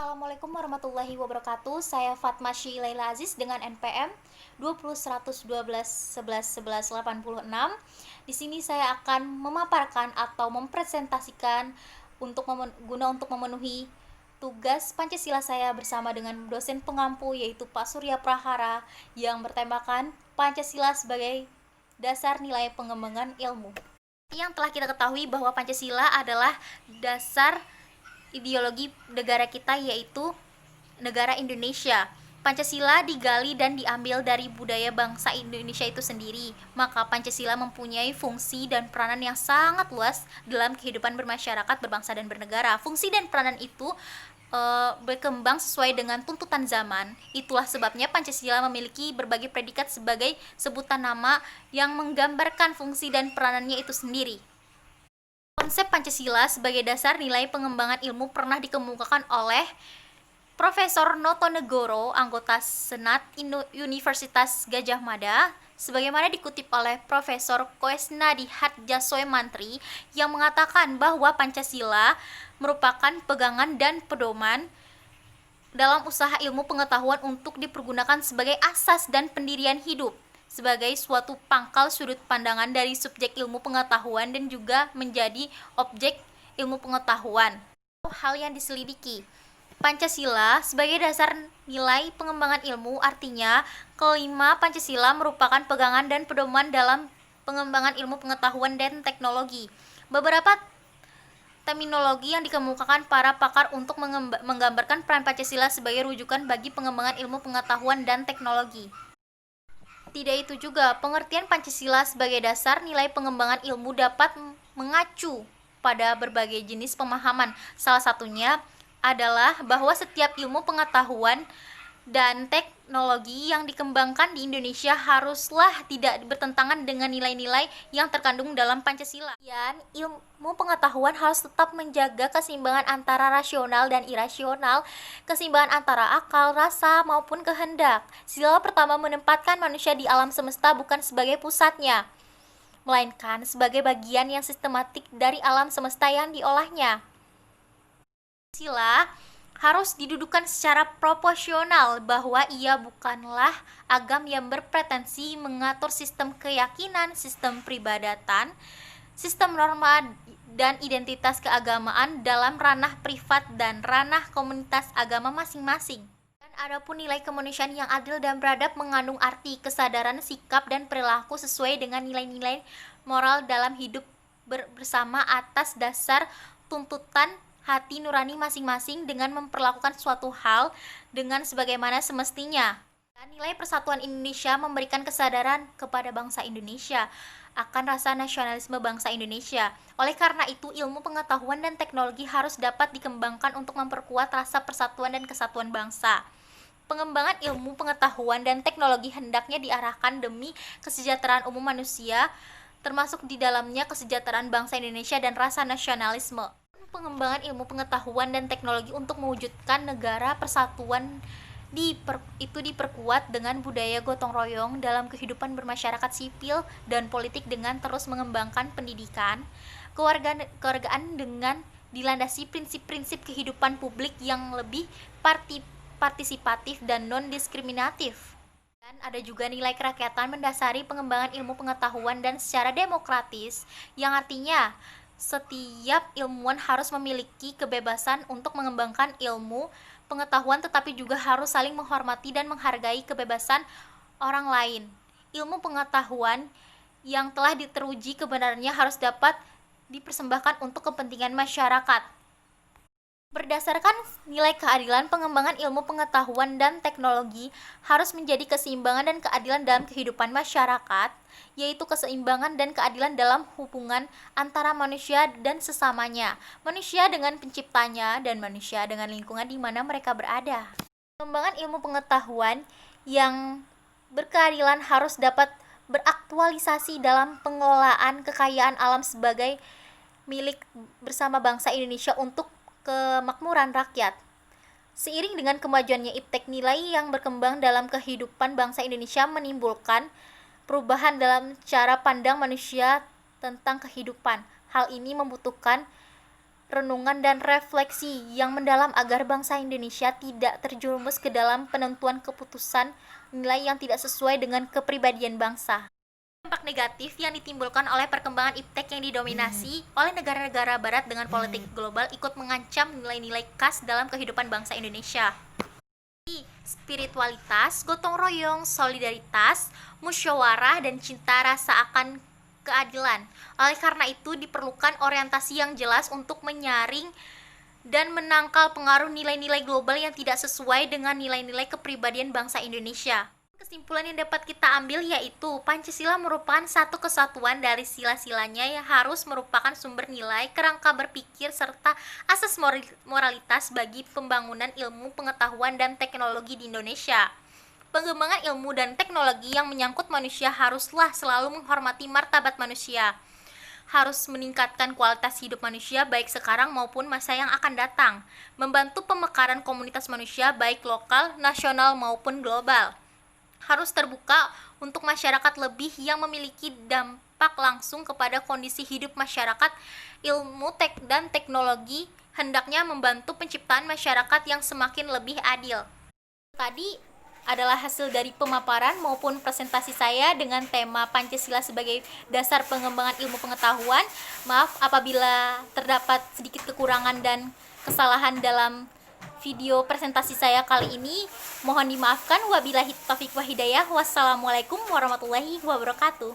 Assalamualaikum warahmatullahi wabarakatuh. Saya Fatma Syilaila Aziz dengan NPM 201112111186. Di sini saya akan memaparkan atau mempresentasikan untuk memenuhi tugas Pancasila saya bersama dengan dosen pengampu yaitu Pak Surya Prahara yang bertemakan Pancasila sebagai dasar nilai pengembangan ilmu. Yang telah kita ketahui bahwa Pancasila adalah dasar ideologi negara kita, yaitu negara Indonesia. Pancasila digali dan diambil dari budaya bangsa Indonesia itu sendiri. Maka Pancasila mempunyai fungsi dan peranan yang sangat luas dalam kehidupan bermasyarakat, berbangsa dan bernegara. Fungsi dan peranan itu berkembang sesuai dengan tuntutan zaman. Itulah sebabnya Pancasila memiliki berbagai predikat sebagai sebutan nama yang menggambarkan fungsi dan peranannya itu sendiri. Konsep Pancasila sebagai dasar nilai pengembangan ilmu pernah dikemukakan oleh Profesor Notonegoro, anggota Senat Universitas Gadjah Mada, sebagaimana dikutip oleh Profesor Koesnadi Hatjasoe Mantri yang mengatakan bahwa Pancasila merupakan pegangan dan pedoman dalam usaha ilmu pengetahuan untuk dipergunakan sebagai asas dan pendirian hidup, sebagai suatu pangkal sudut pandangan dari subjek ilmu pengetahuan dan juga menjadi objek ilmu pengetahuan. Hal yang diselidiki. Pancasila sebagai dasar nilai pengembangan ilmu artinya kelima Pancasila merupakan pegangan dan pedoman dalam pengembangan ilmu pengetahuan dan teknologi. Beberapa terminologi yang dikemukakan para pakar untuk menggambarkan peran Pancasila sebagai rujukan bagi pengembangan ilmu pengetahuan dan teknologi. Tidak itu juga, pengertian Pancasila sebagai dasar nilai pengembangan ilmu dapat mengacu pada berbagai jenis pemahaman. Salah satunya adalah bahwa setiap ilmu pengetahuan dan teknologi yang dikembangkan di Indonesia haruslah tidak bertentangan dengan nilai-nilai yang terkandung dalam Pancasila. Dan ilmu pengetahuan harus tetap menjaga keseimbangan antara rasional dan irasional, keseimbangan antara akal, rasa, maupun kehendak. Sila pertama menempatkan manusia di alam semesta bukan sebagai pusatnya, melainkan sebagai bagian yang sistematik dari alam semesta yang diolahnya. Pancasila harus didudukan secara proporsional bahwa ia bukanlah agam yang berpretensi mengatur sistem keyakinan, sistem peribadatan, sistem norma dan identitas keagamaan dalam ranah privat dan ranah komunitas agama masing-masing. Dan adapun nilai kemanusiaan yang adil dan beradab mengandung arti kesadaran sikap dan perilaku sesuai dengan nilai-nilai moral dalam hidup bersama atas dasar tuntutan hati nurani masing-masing dengan memperlakukan suatu hal dengan sebagaimana semestinya. Dan nilai persatuan Indonesia memberikan kesadaran kepada bangsa Indonesia akan rasa nasionalisme bangsa Indonesia. Oleh karena itu, ilmu pengetahuan dan teknologi harus dapat dikembangkan untuk memperkuat rasa persatuan dan kesatuan bangsa. Pengembangan ilmu pengetahuan dan teknologi hendaknya diarahkan demi kesejahteraan umum manusia, termasuk di dalamnya kesejahteraan bangsa Indonesia dan rasa nasionalisme. Pengembangan ilmu pengetahuan dan teknologi untuk mewujudkan negara persatuan itu diperkuat dengan budaya gotong royong dalam kehidupan bermasyarakat sipil dan politik dengan terus mengembangkan pendidikan, kewargaan dengan dilandasi prinsip-prinsip kehidupan publik yang lebih partisipatif dan non-diskriminatif. Dan ada juga nilai kerakyatan mendasari pengembangan ilmu pengetahuan dan secara demokratis, yang artinya setiap ilmuwan harus memiliki kebebasan untuk mengembangkan ilmu pengetahuan, tetapi juga harus saling menghormati dan menghargai kebebasan orang lain. Ilmu pengetahuan yang telah teruji kebenarannya harus dapat dipersembahkan untuk kepentingan masyarakat. Berdasarkan nilai keadilan, pengembangan ilmu pengetahuan dan teknologi harus menjadi keseimbangan dan keadilan dalam kehidupan masyarakat, yaitu keseimbangan dan keadilan dalam hubungan antara manusia dan sesamanya, manusia dengan penciptanya, dan manusia dengan lingkungan di mana mereka berada. Pengembangan ilmu pengetahuan yang berkeadilan harus dapat beraktualisasi dalam pengelolaan kekayaan alam sebagai milik bersama bangsa Indonesia untuk kemakmuran rakyat. Seiring dengan kemajuannya iptek, nilai yang berkembang dalam kehidupan bangsa Indonesia menimbulkan perubahan dalam cara pandang manusia tentang kehidupan. Hal ini membutuhkan renungan dan refleksi yang mendalam agar bangsa Indonesia tidak terjerumus ke dalam penentuan keputusan nilai yang tidak sesuai dengan kepribadian bangsa. Dampak negatif yang ditimbulkan oleh perkembangan iptek yang didominasi oleh negara-negara barat dengan politik global ikut mengancam nilai-nilai khas dalam kehidupan bangsa Indonesia. Spiritualitas, gotong royong, solidaritas, musyawarah, dan cinta rasa akan keadilan. Oleh karena itu diperlukan orientasi yang jelas untuk menyaring dan menangkal pengaruh nilai-nilai global yang tidak sesuai dengan nilai-nilai kepribadian bangsa Indonesia. Kesimpulan yang dapat kita ambil yaitu Pancasila merupakan satu kesatuan dari sila-silanya yang harus merupakan sumber nilai, kerangka berpikir, serta asas moralitas bagi pembangunan ilmu, pengetahuan, dan teknologi di Indonesia. Pengembangan ilmu dan teknologi yang menyangkut manusia haruslah selalu menghormati martabat manusia, harus meningkatkan kualitas hidup manusia baik sekarang maupun masa yang akan datang, membantu pemekaran komunitas manusia baik lokal, nasional maupun global, harus terbuka untuk masyarakat lebih yang memiliki dampak langsung kepada kondisi hidup masyarakat. Ilmu dan teknologi hendaknya membantu penciptaan masyarakat yang semakin lebih adil. Tadi adalah hasil dari pemaparan maupun presentasi saya dengan tema Pancasila sebagai dasar pengembangan ilmu pengetahuan. Maaf apabila terdapat sedikit kekurangan dan kesalahan dalam video presentasi saya kali ini. Mohon dimaafkan. Wabillahi taufiq wa hidayah. Wassalamualaikum warahmatullahi wabarakatuh.